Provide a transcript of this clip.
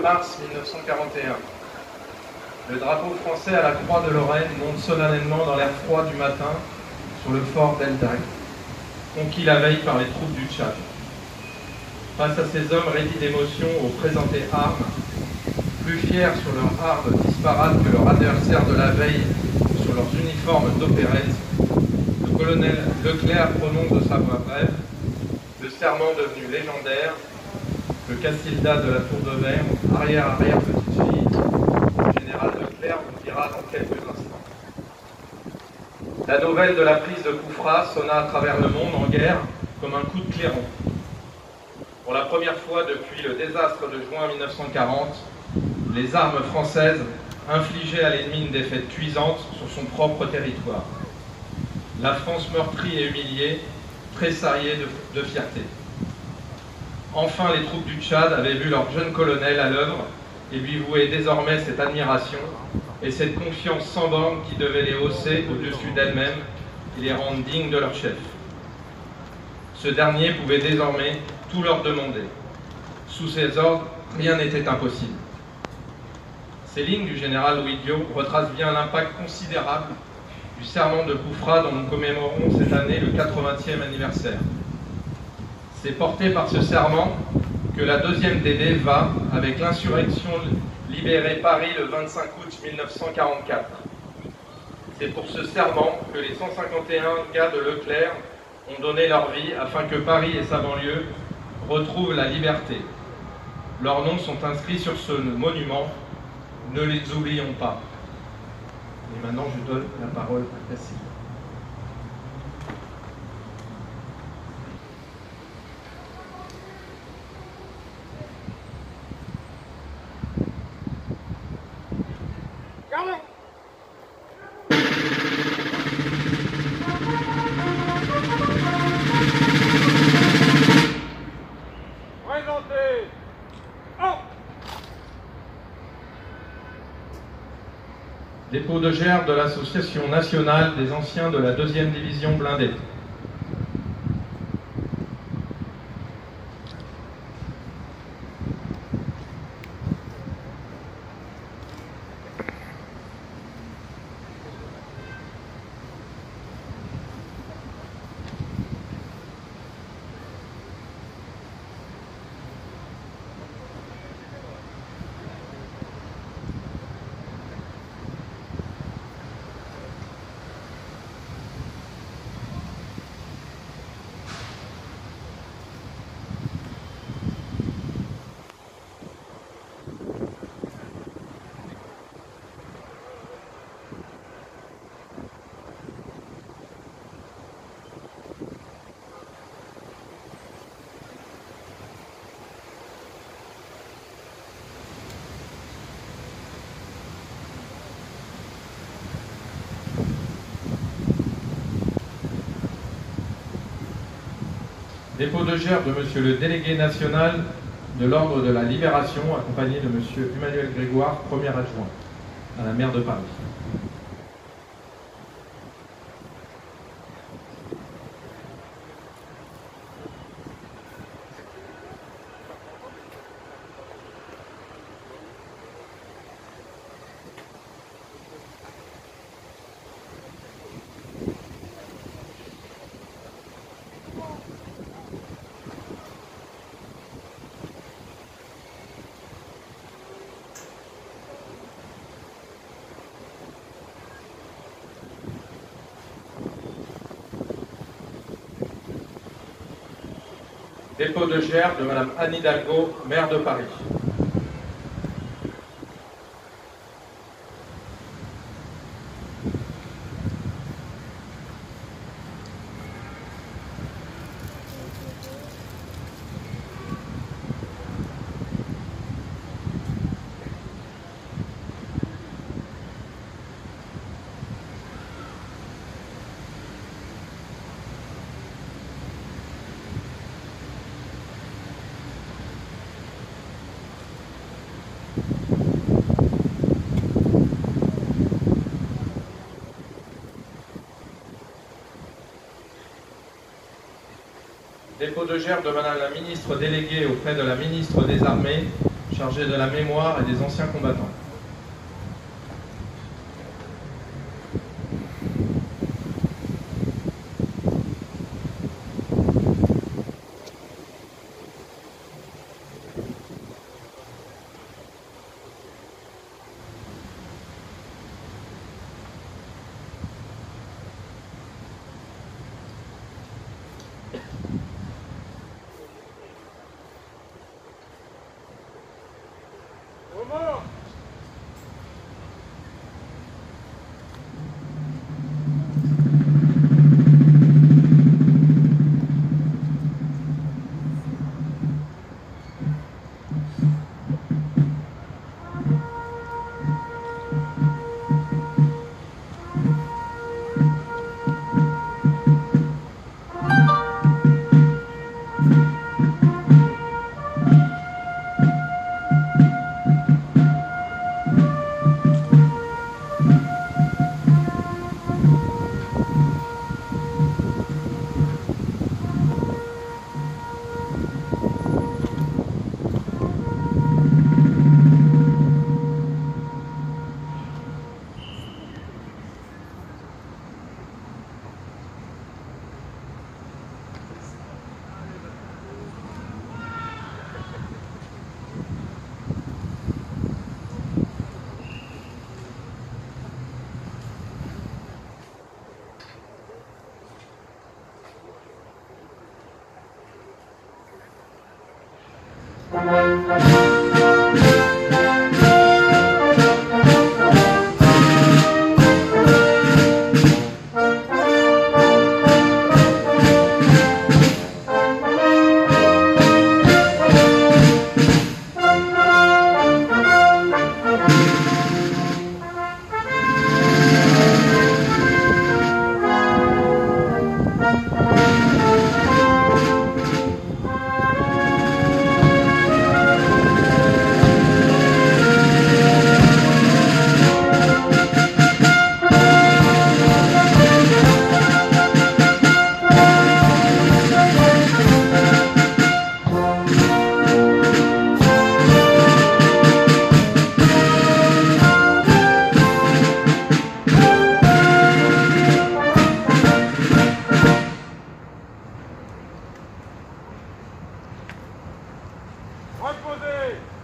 Mars 1941. Le drapeau français à la Croix de Lorraine monte solennellement dans l'air froid du matin sur le fort d'Eldag, conquis la veille par les troupes du Tchad. Face à ces hommes raidis d'émotion aux présentées armes, plus fiers sur leurs armes disparates que leurs adversaires de la veille sur leurs uniformes d'opérette, le colonel Leclerc prononce de sa voix brève le serment devenu légendaire: le Castilda de la Tour de Verre, arrière-arrière petite fille, le général Leclerc vous dira dans quelques instants. La nouvelle de la prise de Koufra sonna à travers le monde en guerre comme un coup de clairon. Pour la première fois depuis le désastre de juin 1940, les armes françaises infligeaient à l'ennemi une défaite cuisante sur son propre territoire. La France meurtrie et humiliée tressaillait de fierté. Enfin, les troupes du Tchad avaient vu leur jeune colonel à l'œuvre et lui vouaient désormais cette admiration et cette confiance sans borne qui devait les hausser au-dessus d'elles-mêmes et les rendre dignes de leur chef. Ce dernier pouvait désormais tout leur demander. Sous ses ordres, rien n'était impossible. Ces lignes du général Louis Diot retracent bien l'impact considérable du serment de Koufra dont nous commémorons cette année le 80e anniversaire. C'est porté par ce serment que la deuxième DD va, avec l'insurrection, libérer Paris le 25 août 1944. C'est pour ce serment que les 151 gars de Leclerc ont donné leur vie afin que Paris et sa banlieue retrouvent la liberté. Leurs noms sont inscrits sur ce monument. Ne les oublions pas. Et maintenant, je donne la parole à Cassie. Dépôt de gerbe de l'Association nationale des anciens de la 2e division blindée. Dépôt de gerbe de Monsieur le délégué national de l'Ordre de la Libération, accompagné de Monsieur Emmanuel Grégoire, premier adjoint à la maire de Paris. Dépôt de gerbe de Madame Anne Hidalgo, maire de Paris. Dépôt de gerbe de Madame la ministre déléguée auprès de la ministre des Armées, chargée de la mémoire et des anciens combattants. Reposez!